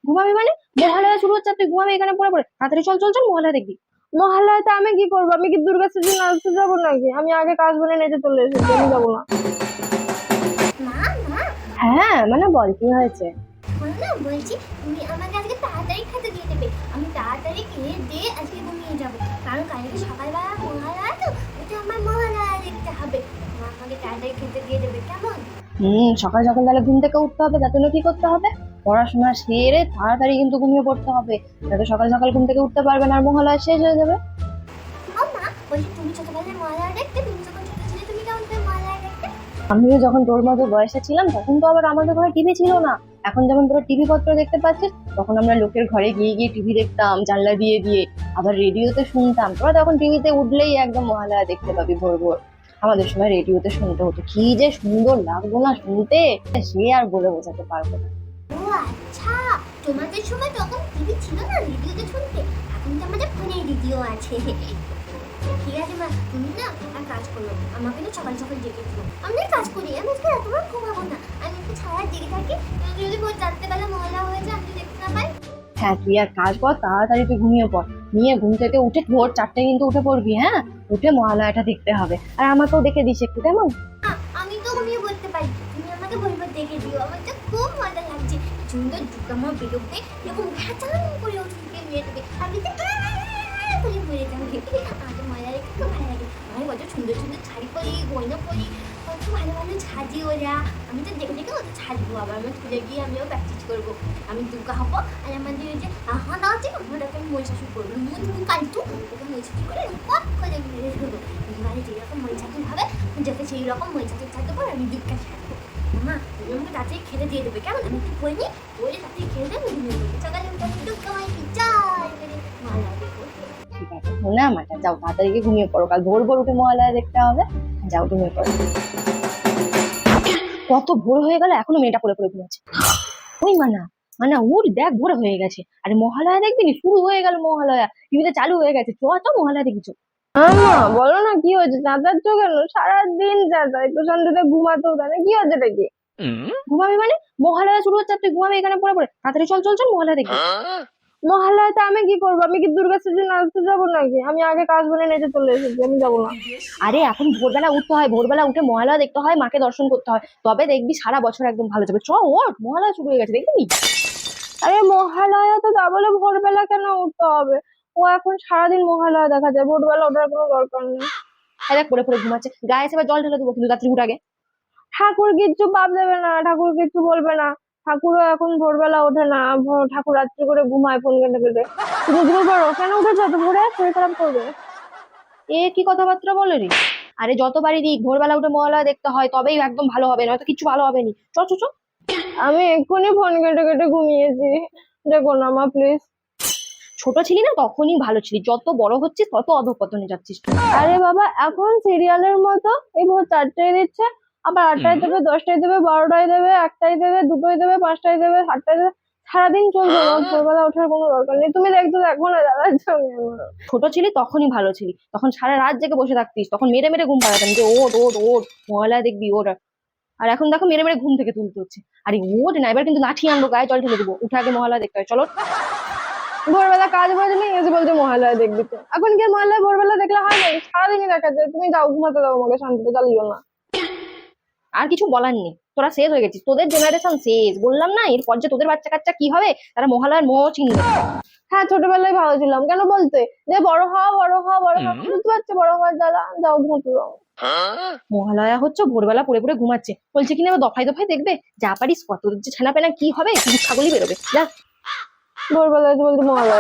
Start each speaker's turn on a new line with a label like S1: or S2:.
S1: ঘুমাবি মানে? মহালয়া শুরু হচ্ছে আর তুই ঘুমাবি এখানে পড়ে পড়ে? তাড়াতাড়ি চল চল চল, মহালয়া দেখবি। মহালয়াতে আমি কি করবো? আমি কি দুর্গা সেজে নাচতে যাবো নাকি? আমি আগে কাজ বলে নেচে চলে এসেছি, আমি যাবো না।
S2: মা মা
S1: হ্যাঁ মানে বল, কি হয়েছে?
S2: শোনো না, বলছি তুমি আমাকে আজকে তাড়াতাড়ি খেতে দিয়ে দেবে। আমি তাড়াতাড়ি খেয়ে দিয়ে আজকে ঘুমিয়ে যাবো, কারণ কালকে সকালবেলা মহালয়া তো, ওটা আমার মহালয়া দেখতে হবে। মা আমাকে তাড়াতাড়ি খেতে দিয়ে দেবে, কেমন?
S1: সকাল সকাল তাহলে ঘুম থেকে উঠতে হবে, তার জন্য কি করতে হবে? পড়াশোনা সেরে তাড়াতাড়ি কিন্তু ঘুমিয়ে পড়তে হবে, যাতে সকাল সকাল ঘুম থেকে উঠতে পারবে না আর মহালয়া শেষ হয়ে যাবে।
S2: ও মা, বলছি তুমি ছোটবেলায় মহালয়া দেখতে? তুমি যখন ছোট ছিলে তুমি কেমন করে মহালয়া দেখতে?
S1: আমিও যখন তোর মতো বয়সে ছিলাম তখন তো আবার আমাদের ঘরে টিভি ছিল না। এখন যেমন তোরা টিভি পত্র দেখতে পাচ্ছিস, তখন আমরা লোকের ঘরে গিয়ে গিয়ে টিভি দেখতাম জানলা দিয়ে দিয়ে, আবার রেডিওতে শুনতাম। তোরা তখন টিভিতে উঠলেই একদম মহালয়া দেখতে পাবি ভোর ভোর। আমাদের সময় রেডিওতে শুনতে হতো, কি যে সুন্দর লাগতো না শুনতে, সে আর বলে বোঝাতে পারবো না।
S2: ও আচ্ছা, তোমাদের সময় তখন টিভি ছিল না, রেডিওতে শুনতে। এখন তো আমাদের ফোনে রেডিও আছে। ঠিক আছে মা, তুমি না আর কাজ করো, আমাকে না সকাল সকাল জেগে দিও। আমি কাজ করি, আমি আজকে এতবার ঘুমাবো না, আমি একটু সারা জেগে থাকি। যদি ভোর 4টে বেলা মহলা হয়ে যায়, আমি দেখতে না পাই।
S1: হ্যাঁ তুই আর কাজ কর, তাড়াতাড়ি তুই ঘুমিয়ে পড়। নিয়ে ঘুম থেকে উঠে ভোর 4টায় কিন্তু উঠে পড়বি, হ্যাঁ? উঠে মহালয়াটা দেখতে হবে, আর আমাকেও দেখে দিস একটু, কেমন?
S2: আমি তো ঘুমিয়ে পড়তে পারি, তুমি আমাকে বলবার দেখে দিও। আমার তো খুব মজা লাগছে, সুন্দর দুর্গামা বেরোবে, এরকম ভ্যাচান করে উঠে মেয়েটাকে আমি তো করে পড়ে যাবে। আমাকে মজা লেগে খুব ভালো লাগে। আমি কত সুন্দর সুন্দর শাড়ি পরি, গয়না পরি, কত ভালো ভালো সাজি ওরা। আমি তো দেখে দেখে অত সাজবো, আবার আমার স্কুলে গিয়ে আমিও প্র্যাকটিস করবো। আমি দুর্গা হবো, আর আমাদের ওই যে হাঁটা আছে ওটাকে আমি মহিষাসুর করবো। মুখ কালটু ওকে মহিষাসুর করে পপ করে মেরে দেবো। এবারে যেরকম মহিষাসুর হবে, যাতে সেই রকম মহিষাসুর ছাড়তে পারে, আমি দুর্গা ছাড়বো। মা তুমি আমাকে তাড়াতাড়ি খেতে দিয়ে দেবে, কেমন? আমি একটু বই নিই, বই তাড়াতাড়ি খেতে দেবো, ঘুমিয়ে দেবো। সকালে উঠে আমি দুর্গা মাইকে জয় করে মহালয়া দেখবো।
S1: ঠিক আছে, শোনা আমাটা, যাও তাড়াতাড়ি গিয়ে ঘুমিয়ে পড়ো, কাল ভোর ভোর উঠে মহালয়া দেখতে হবে। যাও ঘুমিয়ে পড়ো। কত ভোর হয়ে গেল, এখনো মেয়েটা পড়ে পড়ে ঘুমাচ্ছে। ওই মানা, মানা উঠ, দেখ ভোর হয়ে গেছে। আরে মহালয়া দেখবি নি? শুরু হয়ে গেল মহালয়া, টিভিতে চালু হয়ে গেছে, চ চ মহালয়া দেখি চ। বলো না কি হয়েছে? চাঁদাচ্ছ কেন? সারাদিন চাঁদা, একটু শান্তিতে ঘুমাতেও দেয় না, কি হয়েছে নাকি? ঘুমাবি মানে? মহালয়া শুরু হচ্ছে আর তুই ঘুমাবি এখানে পড়ে পড়ে? তাড়াতাড়ি চল চল চল, মহালয়া দেখবি। মহালয়াতে আমি কি করবো? আমি কি দুর্গা সেজে নাচতে যাবো নাকি? আমি আগে কাজ বলে নেচে চলে এসেছি, আমি যাবো না। আরে এখন ভোরবেলা উঠতে হয়, ভোরবেলা উঠে মহালয়া দেখতে হয়, মাকে দর্শন করতে হয়, তবে দেখবি সারা বছর একদম ভালো যাবে। চ ওঠ, মহালয়া শুরু হয়ে গেছে, দেখবি? আরে মহালয়া তো তা বলে ভোরবেলা কেন উঠতে হবে? ও এখন সারাদিন মহালয়া দেখা যায়, ভোরবেলা ওঠার কোনো দরকার নেই। দেখ পড়ে পড়ে ঘুমাচ্ছে, গায়ে এসে জল ঢেলে দেবো কিন্তু, রাত্রি উঠ আগে। ঠাকুর কিচ্ছু পাপ দেবে না, ঠাকুর কিচ্ছু বলবে না। ঠাকুরও এখন ভোরবেলা ওঠে না, ঠাকুর রাত্রি করে ঘুমায় ফোন কেটে কেটে। তুমি ঘুমিয়ে পড়ো, কেন উঠেছো এত ভোরে? শরীর খারাপ করবে। এ কি কথাবার্তা বলে রে? আরে যতবারই দিক ভোরবেলা উঠে মহালয়া দেখতে হয়, তবেই একদম ভালো হবে, নয়তো কিছু ভালো হবে নি। চ চ চ। আমি এক্ষুনি ফোন কেটে কেটে ঘুমিয়েছি, দেখো না মা প্লিজ। ছোট ছিলি না তখনই ভালো ছিলি, যত বড় হচ্ছিস তত অধঃপতনে যাচ্ছিস। আরে বাবা, এখন সিরিয়ালের মতো এই ভোর 4টায় দিচ্ছে, আবার 8টায় দেবে, 10টায় দেবে, 12টায় দেবে, 1টায় দেবে, 2টোয় দেবে, 5টায় দেবে, 7টায় দেবে, সারাদিন চলবে। আমার ভোরবেলা ওঠার কোনো দরকার নেই, তুমি দেখতে দেখো না দাদার সঙ্গে। ছোট ছিলি তখনই ভালো ছিলি, তখন সারা রাত জেগে বসে থাকতিস, তখন মেরে মেরে ঘুম পাড়াতাম যে ওট ওট ওট মহালয়া দেখবি ওট। আর এখন দেখো মেরে মেরে ঘুম থেকে তুলতে হচ্ছে। আরে ওট না, এবার কিন্তু লাঠি আনবো, গায়ে জল ঢেলে দেবো, উঠে আগে মহালয়া দেখতে হয়, চলো। ভোরবেলা কাজ বাজ নেই, এসে বলছে মহালয়া দেখবি তো। এখন কি মহালয়া ভোরবেলা দেখলে হয় নাকি? সারাদিনই দেখা যায়। তুমি যাও ঘুমাতে দাও আমাকে শান্তিতে, জ্বালিও না। আর কিছু বলার নেই, তোরা শেষ হয়ে গেছিস, তোদের জেনারেশন শেষ। বললাম না, এরপর যে তোদের বাচ্চা কাচ্চা কি হবে, তারা মহালয়ার মোহ চিনবে। হ্যাঁ ছোটবেলায় ভালো ছিলাম, কেন বলতে যে বড় হওয়া বড় হওয়া বড় হওয়া, বুঝতে পারছো বড় হওয়ার জ্বালা। যাও ঘুমোতে দাও। মহালয়া হচ্ছে ভোরবেলা পড়ে পড়ে ঘুমাচ্ছে, বলছে কিনা এবার দফায় দফায় দেখবে, যা পারিস কত যে ছানা পেনা কি হবে, শুধু ছাগলই বেরোবে। যা ভোরবেলা বলতে মহালয়া